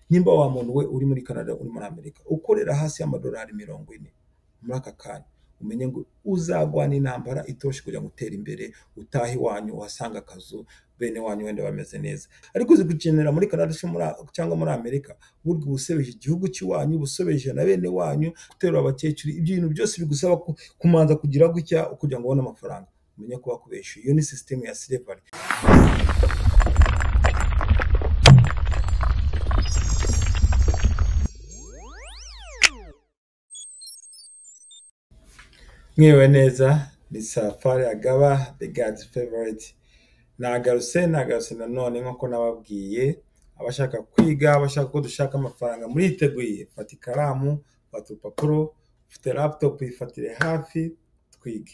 nimba wa muntu we uri muri Canada uri muri Amerika ukorera hasi y'amadolari 40 muri aka kanya umenye ngo uzagwana intambara itoshe kugira ngo utere imbere utahi wanyu uhasanga akazu bene wanyu wenda bameze neza ariko uzi gukenera muri Canada cyangwa muri Amerika buryo busebeje igihugu cy'iwanyu busobeje na bene wanyu guterura abakecuru ibyo bintu byose bigusaba kumanza kugira gutya kugira ngo ubone amafaranga umenye ko bakubesha iyo ni system ya slavery. Mwiwe neza ni Safari Agaba the God's favorite nagaruse nanone nko nababwiye abashaka kwiga abashaka ko dushaka amafaranga muri iteguye fata ikaramu fata urupapuro ufite laptop ifatire hafi twige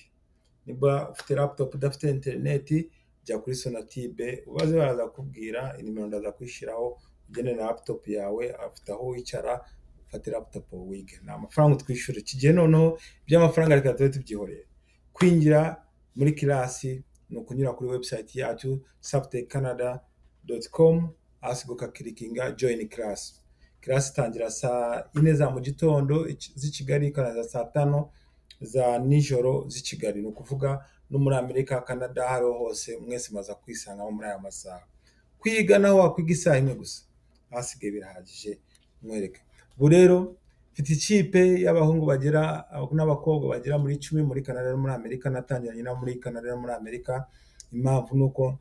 niba ufite laptop udafite internet jya kuri Sonatibe ubaze baraza kubwira inimero ndaza kwishiraho ugene na laptop yawe afite aho wicara fata laptop wige na amafaranga twishyura kigiye noneho by'amafaranga reka tubyihoreye kwinjira muri kilasi no kunyura kuri website yacu saptecanada.com asiguka clickinga join class itangira saa 4 za mu gitondo z'i Kigali kana saa 5 za nijoro z'i Kigali no kuvuga no muri Amerika Canada haro hose mwese maza kwisanga muri aya masaha kwiga naho wakwiga isaha imwe gusa hasigaye birahagije mwereke burero mfite ikipe y'abahungu bagera n'abakobwa bagera muri 10 muri Canada no muri Amerika natangiranye na muri Canada no muri Amerika impamvu nuko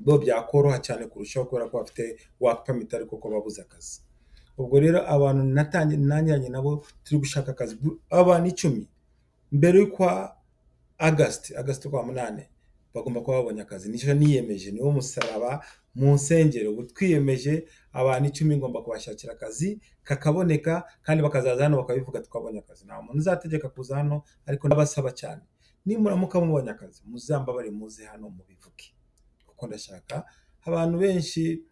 bo byakoroha cyane kurushaho kubera ko bafite work permit ariko ko babuza akazi ubwo rero abantu natangiranye nabo turi gushaka akazi abantu 10 mbere kwa August kwa 8 bagomba kuba babonye akazi nico niyemeje niwo musaraba mu nsengero twiyemeje abantu 10 ngomba kubashakira akazi kakaboneka kandi bakazaza hano bakabivuga tukabonye akazi nta muntu uzategeka kuza hano ariko ndabasaba cyane nimuramuka mubonye akazi muzamba bari muze hano mubivuke kuko ndashaka abantu benshi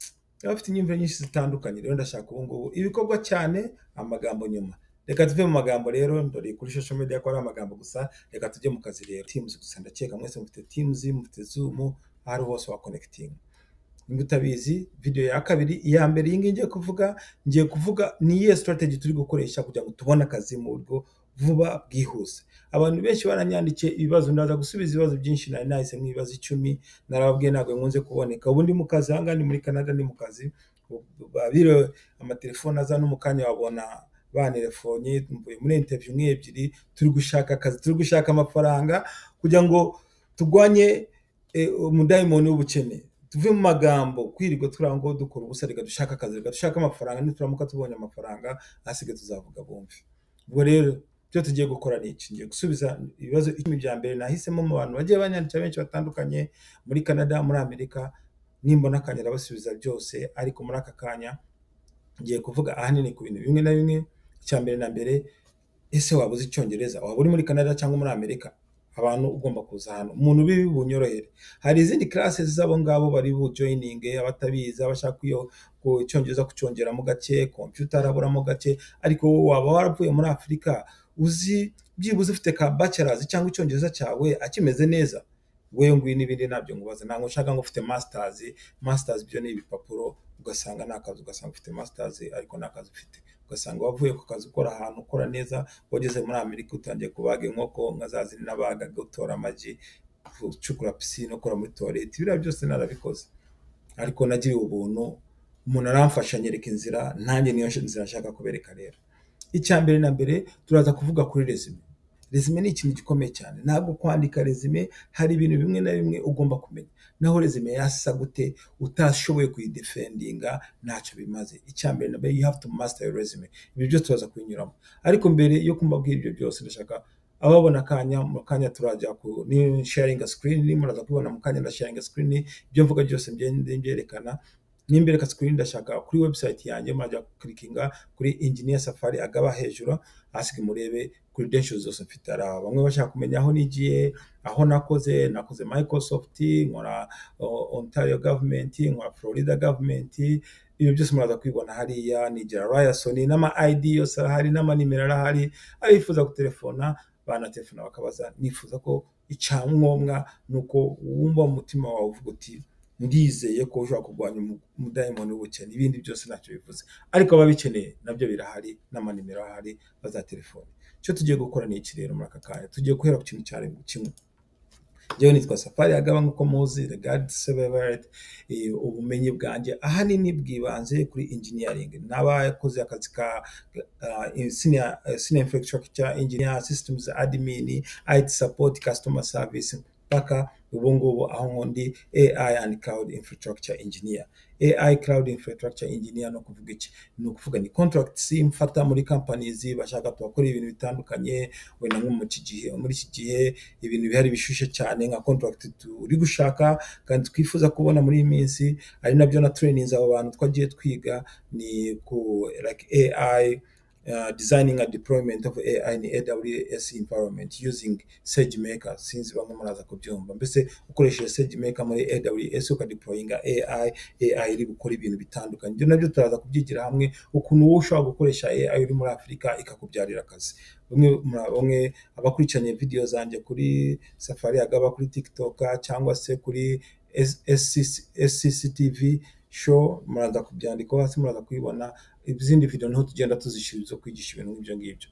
bafite inyumvire nyinshi zitandukanye rero ndashaka ubungubu ibikorwa cyane amagambo nyuma reka tuve mu magambo rero ndori kuri social media ko ari amagambo gusa reka tujye mu kazi rero Teams gusa ndakeka mwese mufite Teams mufite Zoom hari hose wa connecting ngutabizi video ya kabiri iya mbere ngiye kuvuga ni strategy turi gukoresha kugira ngo tubone akazi mu buryo vuba bwihuse abantu benshi baranyandikiye ibibazo ndaza gusubiza ibibazo byinshi nari nahise mu ibibazo 10 narababwiye ntabwo nkunze kuboneka ubundi mu kazi hangani muri Canada ni mu kazi babiro amatelefone aza no mu kanya wabona banelefonye muri interview ebyiri turi gushaka akazi turi gushaka amafaranga kugira ngo tugwanye umudayimoni w'ubukene tuve mu magambo kwirirwa turango dukora ubusa reka dushaka akazi reka dushaka amafaranga nituramuka tubonye amafaranga asige tuzavuga bombi ubwo rero byo tugiye gukora n'iki ngiye gusubiza ibibazo 10 bya mbere nahisemo mu bantu bagiye banyandikira benshi batandukanye muri Canada muri Amerika nimbona kanya basubiza byose ariko muri aka kanya ngiye kuvuga ahanini ku bintu bimwe na bimwe cyambere na mbere ese wabuze icyongereza waba uri muri Canada cyangwa muri Amerika abantu ugomba kuza hano umuntu bibunyorohere hari izindi classes zabo ngabo bari bu joining abatabiza abashaka ku icyongereza kucyongera mu gace computer araburamo gace ariko waba waravuye muri Afrika uzi byibuze ufite ka bachelors cyangwa icyongereza cyawe akimeze neza wewe ngwi n'ibindi nabyo ngubaza ntango ushaka ngo ufite masters byo ni ibipapuro ugasanga nakazi ugasanga ufite masters ariko nakazi ufite ugasanga wavuye ku kazi ukora ahantu ukora neza wageze muri Amerika utangiye kubaga inkoko nkazazi nabaga gutora amagi cukura piscine ukora muri toilette bira byose narabikoze ariko nagiriye ubuntu umuntu aramfasha nyereka inzira nanjye niyo nzira nshaka kubereka rero icyambere na mbere turaza kuvuga kuri resume ni ikintu gikomeye cyane ntabwo kwandika resume hari ibintu bimwe na bimwe ugomba kumenya naho resume yasa gute utashoboye kuyidefendinga ntacyo bimaze icyambere na mbere you have to master your resume ibi byo turaza kwinyuramo ariko mbere yo kumbabwira ibyo byose ndashaka ababona mu kanya turajya ku ni sharing a screen ni muraza kubona mu kanya nda sharing a screen ibyo mvuga byose mbyerekana nimbere ka screen ndashaka kuri website yanjye majya clickinga kuri Engineer Safari Agaba hejuru asige murebe credentials zose mfite ara bamwe bashaka kumenya aho nigiye aho nakoze Microsoft nkora Ontario government nkora Florida government ibyo byose muraza kwibona hariya nigira Ryerson n'ama ID yose hari n'ama nimero arahari abifuza gutelefona bana bakabaza nifuza ko icyangombwa nuko wumva umutima wawe uvuga uti ndizeye ko ushobora kurwanya umudayimoni w'ubukene, ibindi byose ntacyo bivuze, ariko ababikeneye nabyo birahari, n'amanimero ahari baza telefone. Icyo tugiye gukora ni iki rero muri aka kanya? Tugiye guhera ku kintu cyari kimwe. Jewe nitwa Safari Yagaba nk'uko muzi, regard severed. Ubumenyi bwanjye ahanini bwibanze kuri engineering, n'abakoze akazi ka senior infrastructure engineer, systems admin, IT support, customer service, paka ubu ngubu aho ndi AI and cloud infrastructure engineer. AI cloud infrastructure engineer no kuvuga iki? No kuvuga ni contracts mfata muri companies bashaka twakora ibintu bitandukanye, wenda nko muri iki gihe ibintu bihari bishushe cyane nka contract turi gushaka kandi twifuza kubona muri iyi minsi, ari nabyo na trainings abo bantu twagiye twiga, ni ku like AI designing a deployment of AI in AWS environment using SageMaker. Sinzi bamwe muraza kubyumva, mbese ukoresheje SageMaker muri AWS ukadeployinga AI iri gukora ibintu bitandukanye. Ibyo nabyo turaza kubyigira hamwe, ukuntu wowe ushobora gukoresha AI uri muri Afurika ikakubyarira akazi. Bamwe abakurikiranye video zanjye kuri Safari Yagaba kuri TikTok cyangwa se kuri SCCTV show, muraza kubyandika hasi, muraza kubibona. Izindi video niho tugenda tuzishiriza kwigisha ibintu nk'ibyo ngibyo.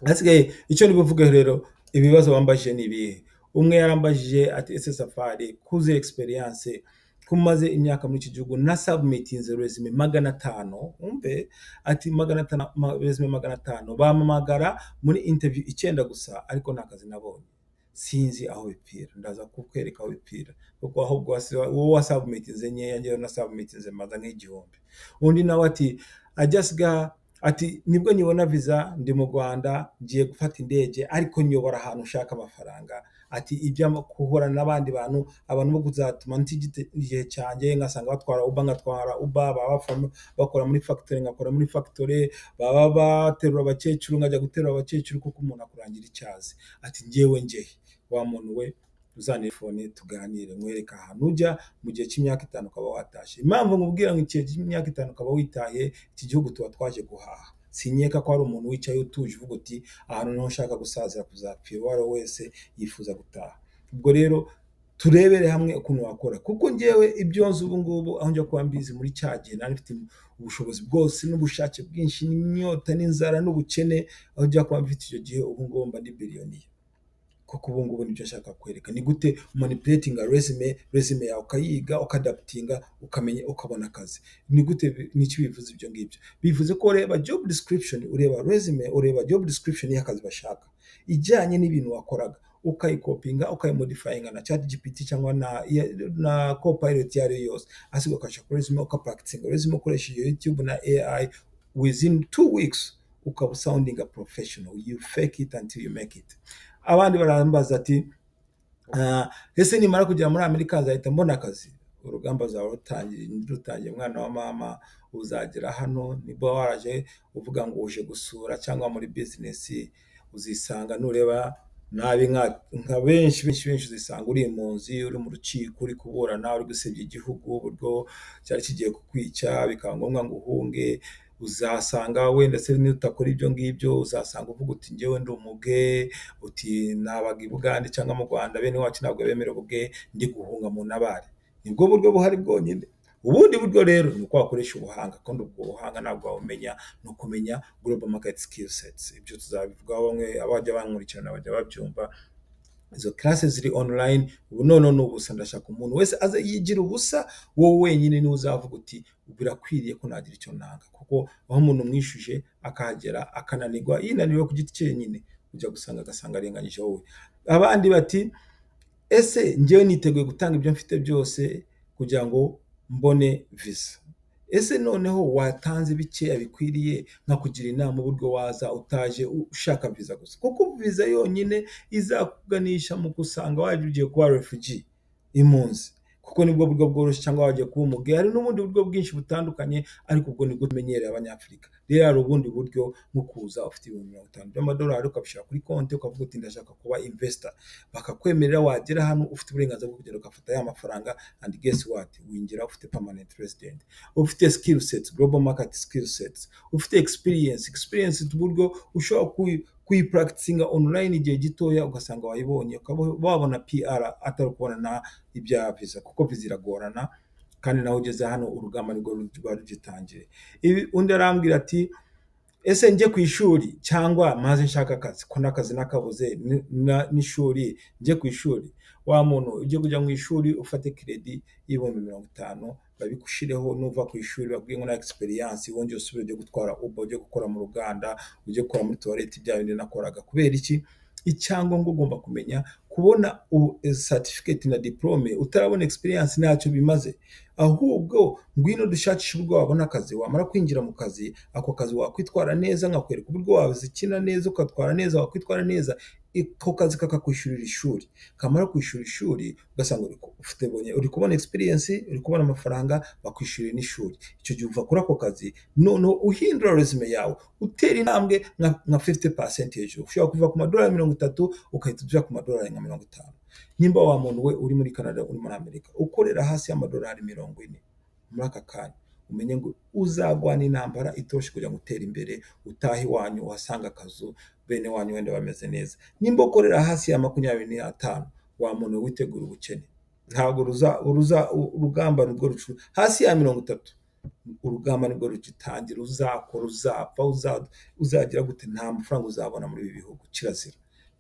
Asigaye icyo nibuvuge rero, ibibazo bambajije ni ibihe. Umwe yarambajije ati ese Safari kuze experience kumaze imyaka muri iki gihugu na submitinze resume 500, umve ati 500 resume 500 bamamagara muri interview 9 gusa, ariko nakazi nabonye. Sinzi aho bipira, ndaza kukwereka aho bipira, kuko ahubwo wowe wasubmitinze nyeya, ngewe na submitinze maza nk'igihumbi. Undi nawe ati ajyasiga ati nibwo nyibona visa ndi mu Rwanda ngiye gufata indege, ariko nyobora ahantu ushaka amafaranga. Ati ibyo kuhura n'abandi bantu bo kuzatuma ntigihe cyanjye ngasanga batwara Uber bakora muri factory, ngakora muri factory, baba baterura abakecuru nkajya guterura abakecuru kuko umuntu akurangira icyazi. Ati ngewe wa muntu we uzanifone tuganire, mwereka ahantu ujya mu gihe cy'imyaka 5 ukaba watashe. Impamvu nkubwira ngo igihe cy'imyaka 5 ukaba witaye iki gihugu tuba twaje guhaha, sinyeka ko ari umuntu wicaye utuje uvuga uti ahantu niho nshaka gusazira kuzapfira. Uwari wese yifuza gutaha. Ubwo rero turebere hamwe ukuntu wakora, kuko ngewe ibyo nzi ubu ngubu aho njya kuba mbizi muri cyagihe nari mfite ubushobozi bwose n'ubushake bwinshi n'inyota n'inzara n'ubukene, aho njya kuba mfite icyo gihe. Ubu ngubu mba ndi biliyoniye, kuko ubu ngubu nibyo nshaka kwereka, ni gute manipulating resume yawe ukayiga ukadaptinga ukamenya ukabona akazi. Ni gute? N'iki bivuze ibyo ngibyo? Bivuze ko ureba job description, ureba resume, ureba job description y'akazi bashaka ijyanye n'ibintu wakoraga, ukayikopinga ukayimodifyinga na ChatGPT cyangwa na Copilot yari yose, asigo kasha resume ukapracticing resume ukoresheje YouTube na AI. Within 2 weeks ukaba sounding a professional. You fake it until you make it. Abandi barambaza ati ese nimara kujya muri Amerika nzahita mbona akazi? Urugamba zawe rutangiye mwana wa mama, uzagera hano niba waraje uvuga ngo uje gusura cyangwa muri business, uzisanga nureba nabi nka benshi uzisanga uri impunzi, uri mu rukiko, uri kuburana, uri gusebya igihugu uburyo cyari kigiye kukwica, bikaba ngombwa ngo uhunge. Uzasanga wenda se nitakora ibyo ngibyo, uzasanga uvuga uti ngewe ndi umuge, uti nabaga i Bugande cyangwa mu Rwanda, bene wacu ntabwo bemera ubuge, ndi guhunga mu nabare. Nibwo buryo buhari bwonyine. Ubundi buryo rero ni uko wakoresha ubuhanga, kandi ubwo buhanga ntabwo wamenya, no kumenya global market skill sets. Ibyo tuzabivugaho bamwe abajya bankurikirana bajya babyumva. Izo classes ziri online. Ubu none ubusa ndashaka umuntu wese aze yigira ubusa, wowe wenyine ni uzavuga uti birakwiriye ko nagira icyo nanga, kuko aho umuntu mwishuje akagera akananirwa, yinaniwe ku giti cye nyine, ujya gusanga agasanga arenganyije wowe. Abandi bati ese ngewe niteguye gutanga ibyo mfite byose kugira ngo mbone visa. Ese noneho watanze bikeya bikwiriye nka kugira inama uburyo waza utaje ushaka visa gusa, kuko visa yonyine izakuganisha mu kusanga waje ugiye kuba refugee, impunzi, kuko nibwo buryo bworoshye, cyangwa wagiye kuba umuge. Hari n'ubundi buryo bwinshi butandukanye, ariko ubwo nibwo tumenyereye Abanyafurika. Rero hari ubundi buryo nko kuza ufite $50 by'amadolari ukabishyira kuri konti, ukavuga uti ndashaka kuba investor, bakakwemerera. Wagera hano ufite uburenganzira bwo kugenda ugafata ya mafaranga, and guess what, winjira ufite permanent resident, ufite skill sets, global market skill sets, ufite experience tuburyo ushobora kuyipracticinga online igihe gitoya ugasanga wayibonye wabona PR atari kubona na ibya visa, kuko visa iragorana kandi naho ugeze hano urugamba nibwo rwa rugitangiye. Undi arambwira ati ese njye ku ishuri cyangwa maze nshaka akazi, ko n'akazi nakabuze n'ishuri njye ku ishuri. Wa muntu ujye kujya mu ishuri ufate credit y'ibihumbi 50 babigushireho, nuva ku ishuri babwiye ngo na experience wongeye usubire ujye gutwara Uber, ujye gukora mu ruganda, ujye gukora muri toilette, bya bindi nakoraga. Kubera iki? Icyangombwa ugomba kumenya, kubona certificate na diplome utarabona experience ntacyo bimaze. Ahubwo ngwino dushakisha uburyo wabona akazi, wamara kwinjira mu kazi, ako kazi wakwitwara neza, nkakwereka uburyo wazikina neza, ukatwara neza, wakwitwara neza, ako kazi kakakwishyurira ishuri. Kamara kwishyura ishuri ugasanga uri kubona experience, uri kubona amafaranga, bakwishyurira n'ishuri. Icyo gihe uva kuri ako kazi, noneho uhindura resume yawe, utera intambwe nka 50% hejuru. Ushobora kuva ku $30 ukahita ujya ku $50. Nimba wa muntu we uri muri Canada, uri muri Amerika, ukorera hasi $40 muri aka kanya, umenye ngo uzagwana intambara itoshe kugira ngo utere imbere, utahe iwanyu uhasanga akazu, bene wanyu wenda bameze neza. Nimba ukorera hasi ya 25, wa muntu witegura ubukene. Ntabwo urugamba nibwo rucu hasi ya 30, urugamba nibwo rugitangira. Uzakora, uzapfa, uzagira gute, nta mafaranga uzabona muri ibi bihugu, kirazira.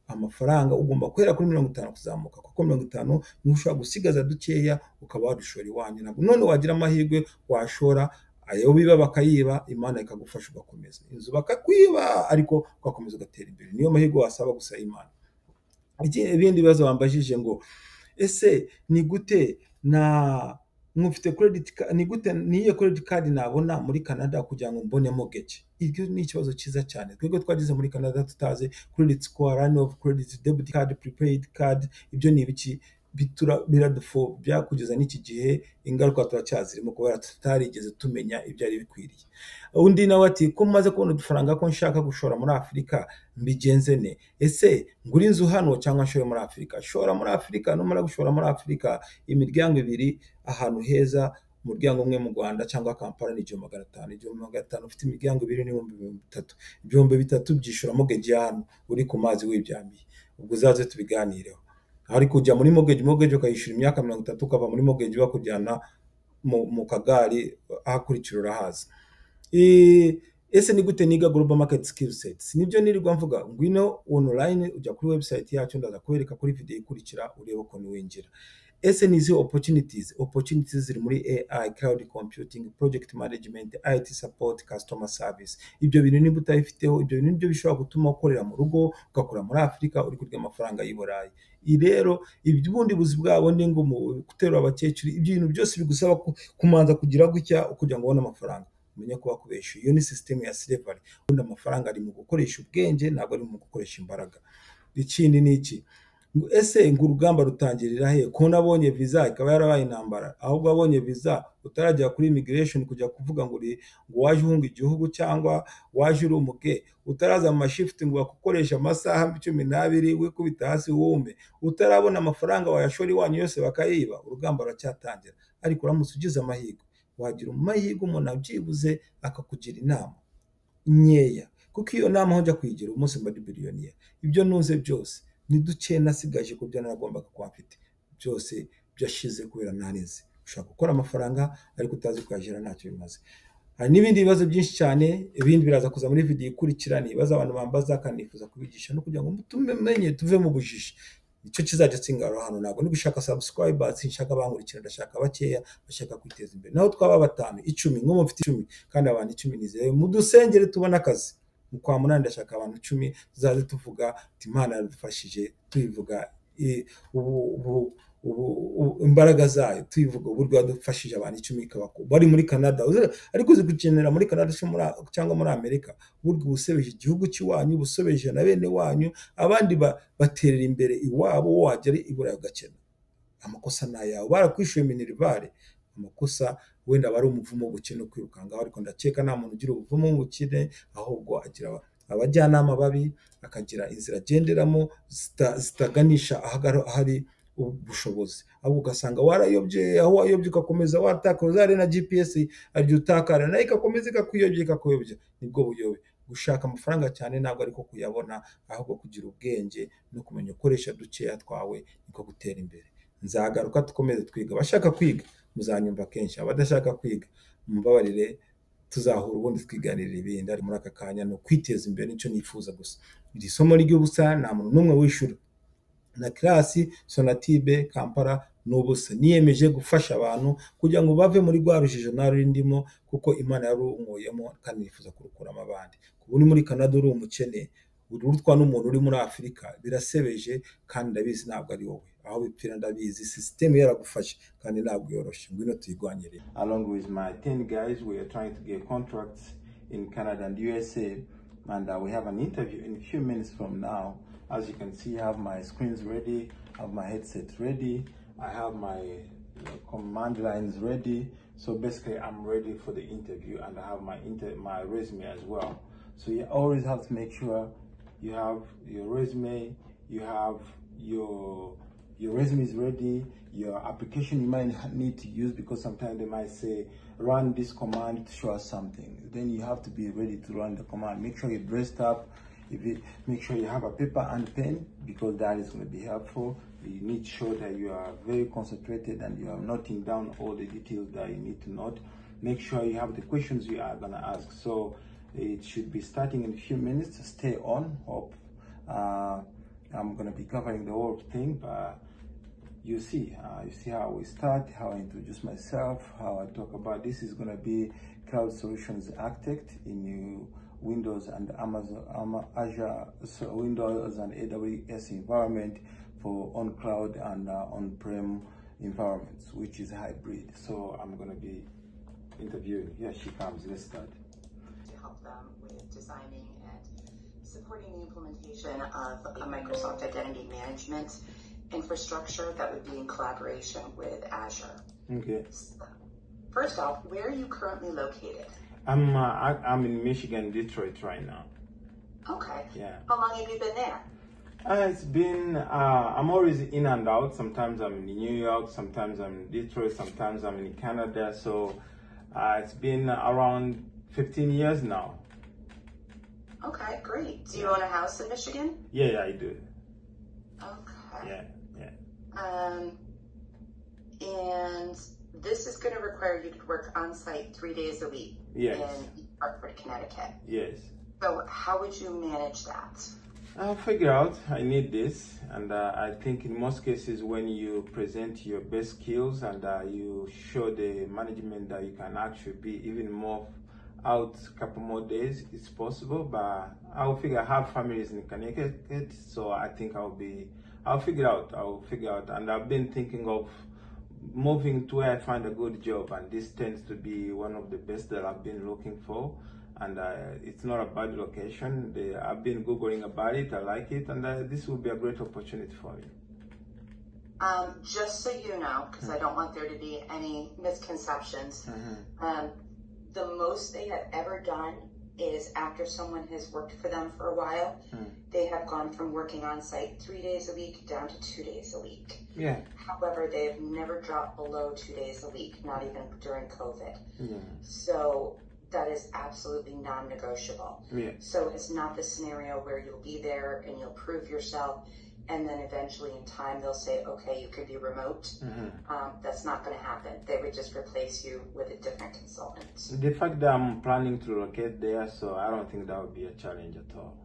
Amafaranga ugomba kwera kuri 50 kuzamuka, kuko 50 ntushobora gusigaza dukeya ukaba wadushora iwanyu. None wagira amahirwe washora ayo biba bakayiba, Imana ikagufasha ugakomeza. Inzu bakakwiba ariko ugakomeza ugatera imbere. Niyo mahirwe wasaba gusa Imana. Ibindi bibazo bambajije ngo ese ni gute mufite credit card, ni gute niyo credit card nabona muri Canada kugira ngo mbone mortgage? Ibyo ni ikibazo cyiza cyane. Twego twagize muri Canada tutaze credit score, run of credit, debit card, prepaid card. Ibyo ni ibiki biradufo byakugeza n'iki gihe, ingaruka turacyazirimo kubera tutarigeze tumenya ibyo ari bikwiriye. Undi nawe ati ko maze kubona udufaranga ko nshaka gushora muri Afrika, mbigenze ne? Ese nguri inzu hano cyangwa nshore muri Afrika? Shora muri Afrika. Numara gushora muri Afrika, imiryango 2 ahantu heza, umuryango umwe mu Rwanda cyangwa Kampala ni 500. Ufite imiryango 2 n'ibihumbi 3. Ibihumbi 3 byishura mortgage hano uri ku mazi wibyamiye. Ubwo uzaze tubiganireho. Ari kujya muri mortgage ukayishura imyaka 30, ukava muri mortgage bakujyana mu kagari ahakurikira urahaza. Ese ni gute niga global market skill sets? Nibyo nirirwa mvuga, ngwino online ujya kuri website yacu, ndaza kwereka kuri video ikurikira urebe uko winjira. Ese nizi opportunities ziri muri AI, cloud computing, project management, IT support, customer service. Ibyo bintu niba utabifiteho, ibyo bintu nibyo bishobora gutuma ukorera mu rugo, ugakora muri Afrika uri kurya amafaranga y'Iburayi. Rero iby'ubundi buzi bwabo ndi ngo guterura abakecuru, ibyo bintu byose bigusaba kumanza kugira gutya kugira ngo ubone amafaranga. Umenye ko bakubesha. Iyo ni system ya slavery. Ubundi amafaranga ari mu gukoresha ubwenge, ntabwo ari mu gukoresha imbaraga. Ikindi ni iki? Ese ngurugamba rutangirira he? Ko nabonye visa ikaba yarabaye intambara, ahubwo abonye visa utarajya kuri immigration kujya kuvuga ngo waje uhunga igihugu cyangwa waje uri umuke, utaraza mu shift ngo bakukoresha amasaha 12 wikubita hasi wume, utarabona amafaranga wayashora iwanyu yose bakayiba, urugamba ruracyatangira. Ariko uramutse ugize amahirwe, wagira amahirwe umuntu abyibuze akakugira inama nyeya, kuko iyo nama hojya kwigira umunsi mba biliyoniya. Ibyo nuze byose ni duke nasigaje ku byo naragombaga kuba mfite, byose byashize kubera narize. Ushaka gukora amafaranga ariko utazi kwajira ntacyo bimaze. Hari n'ibindi bibazo byinshi cyane, ibindi biraza kuza muri video ikurikirana, ibibazo abantu bambaza kanifuza kubigisha no kugira ngo tumenye tuve mu bujiji. Icyo kizajya tsingaro hano, ntabwo ndi gushaka subscribers, nshaka bankurikira, ndashaka bakeya bashaka kwiteza imbere. Naho twaba 5, 10, nko mufite 10 kandi abantu 10 nizeye mudusengere tubona akazi. Kwa munani ndashaka abantu 10 tuzaze tuvuga Imana yadufashije, tuyivuga imbaraga zayo, tuyivuga uburyo yadufashije abantu 10 bari muri Canada, ariko uzi gukenera muri Canada cyangwa muri Amerika, uburyo busebeje igihugu cy'iwanyu, busobeje na bene wanyu, abandi baterera imbere iwabo, wagera Iburayi ugakena. Amakosa nayawe, barakwishuye minerivare, amakosa wenda bari umuvumo gukena kwirukanga, ariko ndakeka nta muntu ugira ubuvumo gukine, ahubwo agira abajyanama babi, akagira inzira agenderamo zitaganisha ahari ubushobozi, ahubwo ugasanga warayobye, aho wayobye ugakomeza wataka, uzare na GPS arya utakara nayo igakomeza ikakuyobya, nibwo buyobe. Gushaka amafaranga cyane ntabwo ariko kuyabona, ahubwo kugira ubwenge no kumenya gukoresha dukeya twawe niko gutera imbere. Nzagaruka dukomeze twiga, abashaka kwiga muzanyumva kenshi, abadashaka kwiga mumbabarire, tuzahura ubundi twiganirira ibindi. Ari muri aka kanya ni ukwiteza imbere, nicyo nifuza gusa. Iri somo ry'ubusa, nta muntu n'umwe wishyura, na Class Sonatube Kampala n'ubusa. Niyemeje gufasha abantu kugira ngo bave muri rwa rujijo nari ndimo, kuko Imana yarunkuyemo kandi nifuza kurukuramo abandi. Kuba uri muri Canada uri umukene, urutwa n'umuntu uri muri Afurika, birasebeje kandi ndabizi ntabwo ari wowe, aho bipfira ndabizi, system yaragufashe kandi ntabwo yoroshye. Ngwino tuyigwanyire. Along with my 10 guys, we are trying to get contracts in Canada and USA, and we have an interview in a few minutes from now. As you can see, I have my screens ready, I have my headset ready, I have my command lines ready. So basically I'm ready for the interview, and I have my resume as well. So you always have to make sure you have your resume, you have your resume is ready, your application you might need to use, because sometimes they might say run this command to show us something. Then you have to be ready to run the command. Make sure you're dressed up. Make sure you have a paper and pen, because that is going to be helpful. You need to show that you are very concentrated and you are noting down all the details that you need to note. Make sure you have the questions you are going to ask. So it should be starting in a few minutes. Stay on. Hope I'm going to be covering the whole thing, but you see how we start, how I introduce myself, how I talk about this is going to be Cloud Solutions Architect in your Windows and Azure, so Windows and AWS environment for on-cloud and on-prem environments, which is hybrid. So I'm going to be interviewing. Here she comes. Let's start. To help them with designing and supporting the implementation of a Microsoft Identity Management infrastructure that would be in collaboration with Azure. Okay. So, first off, where are you currently located? I'm in Michigan, Detroit right now. Okay. Yeah. How long have you been there? It's been, I'm always in and out. Sometimes I'm in New York, sometimes I'm in Detroit, sometimes I'm in Canada. So it's been around 15 years now. Okay, great. Do you own a house in Michigan? Yeah, I do. Okay. Yeah. And this is going to require you to work on site 3 days a week. Yes. In Hartford, Connecticut. Yes. So how would you manage that? I'll figure out I need this, and I think in most cases when you present your best skills and you show the management that you can actually be even more out a couple more days, it's possible. But I'll figure. I have families in Connecticut, so I think I'll figure out, and I've been thinking of moving to where I find a good job, and this tends to be one of the best that I've been looking for. And it's not a bad location. I've been Googling about it, I like it, and this will be a great opportunity for me. Just so you know, because I don't want there to be any misconceptions, the most they have ever done is after someone has worked for them for a while, they have gone from working on site 3 days a week down to 2 days a week. Yeah. However, they have never dropped below 2 days a week, not even during COVID. Yeah. So that is absolutely non-negotiable. Yeah. So it's not the scenario where you'll be there and you'll prove yourself, and then eventually in time they'll say, okay, you could be remote. That's not going to happen. They would just replace you with a different consultant. The fact that I'm planning to relocate there, so I don't think that would be a challenge at all.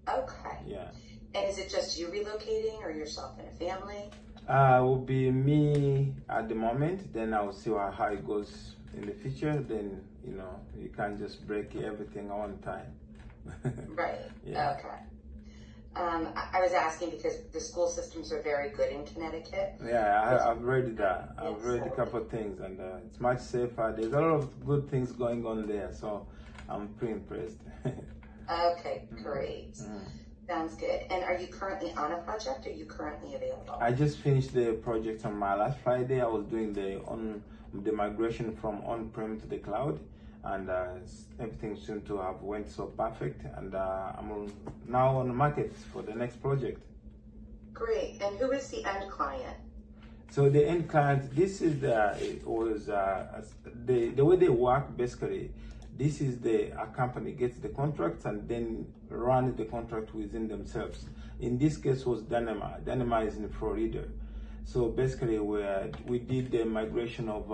Okay. Yeah. And is it just you relocating, or yourself and a family? It will be me at the moment. Then I'll see how it goes in the future. Then, you can't just break everything at one time. Right. Yeah. Okay. I was asking because the school systems are very good in Connecticut. Yeah, I've read that. I've read a couple of things, and it's much safer. There's a lot of good things going on there, so I'm pretty impressed. Okay, great. Sounds good. And are you currently on a project? Or are you currently available? I just finished the project on my last Friday. I was doing the migration from on-prem to the cloud, and everything seemed to have went so perfect, and I'm now on the market for the next project. Great. And who is the end client? So the end client, this is the way they work basically. This is a company gets the contracts and then run the contract within themselves. In this case was Dynama. Dynama is in Florida. So basically we did the migration of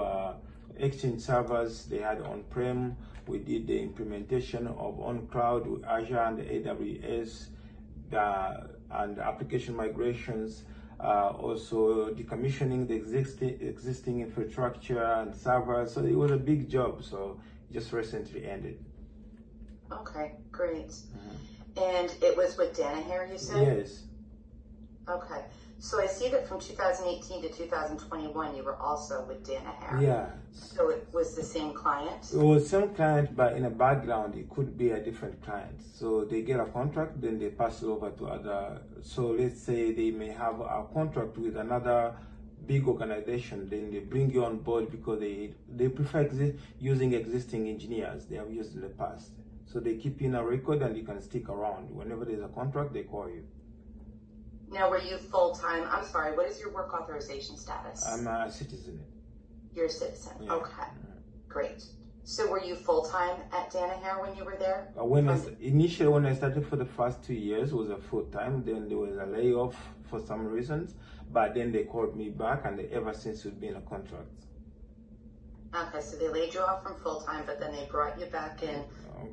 Exchange servers they had on-prem. We did the implementation of on-cloud with Azure and AWS and application migrations. Also decommissioning the existing infrastructure and servers. So it was a big job. So it just recently ended. Okay, great. And it was with Danaher, you said? Yes. Okay. So I see that from 2018 to 2021, you were also with Danaher. Yeah. So it was the same client? It was some client, but in the background, it could be a different client. So they get a contract, then they pass it over to other. So let's say they may have a contract with another big organization, then they bring you on board because they prefer using existing engineers they have used in the past. So they keep in a record and you can stick around. Whenever there's a contract, they call you. Now, were you full-time? I'm sorry, what is your work authorization status? I'm a citizen. You're a citizen, Yeah. Okay, great. So were you full-time at Danaher when you were there? Initially, when I started for the first 2 years, it was a full-time. Then there was a layoff for some reasons, but then they called me back, and ever since we've been a contract. Okay, so they laid you off from full-time, but then they brought you back in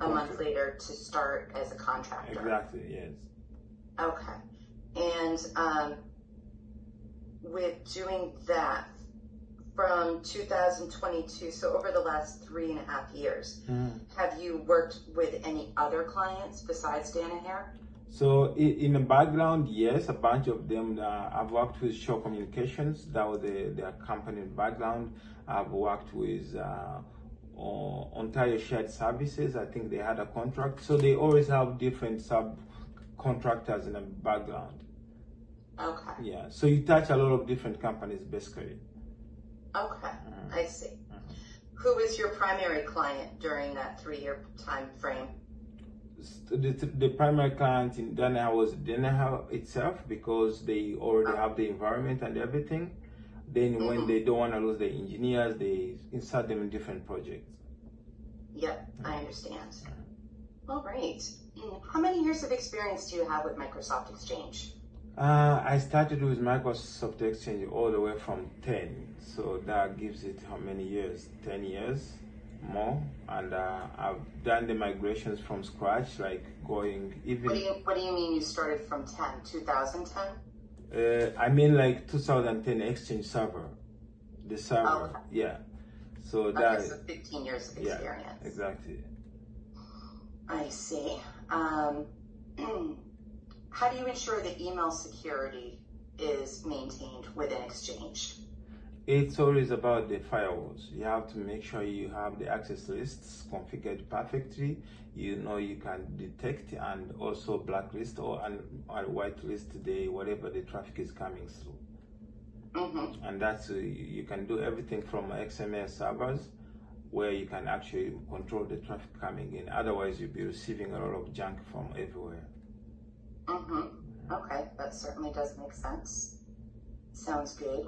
a month later to start as a contractor. Exactly, yes. Okay. And with doing that from 2022, so over the last 3.5 years, have you worked with any other clients besides Danaher? So in the background, yes, a bunch of them. I've worked with Shaw Communications. That was their company in the background. I've worked with Ontario Shared Services. I think they had a contract. So they always have different subcontractors in the background. Okay. Yeah, so you touch a lot of different companies basically. Okay, I see. Who was your primary client during that 3-year time frame? The primary client in Danaher was Danaher itself because they already have the environment and everything. Then when they don't want to lose the engineers, they insert them in different projects. Yep, I understand. All right. How many years of experience do you have with Microsoft Exchange? I started with Microsoft Exchange all the way from 10. So that gives it how many years? 10 years more. And I've done the migrations from scratch, like going even... What do you mean you started from 10? 2010? I mean like 2010 Exchange server. The server, okay. Yeah. So that is 15 years of experience. Yeah, exactly. I see. How do you ensure that email security is maintained within Exchange? It's always about the firewalls. You have to make sure you have the access lists configured perfectly. You know you can detect and also blacklist or whitelist whatever the traffic is coming through. And that's you can do everything from XML servers where you can actually control the traffic coming in. Otherwise, you'll be receiving a lot of junk from everywhere. Okay, that certainly does make sense. Sounds good.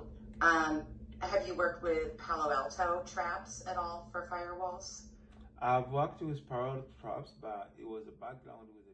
Have you worked with Palo Alto traps at all for firewalls? I've worked with Palo Alto traps, but it was a background with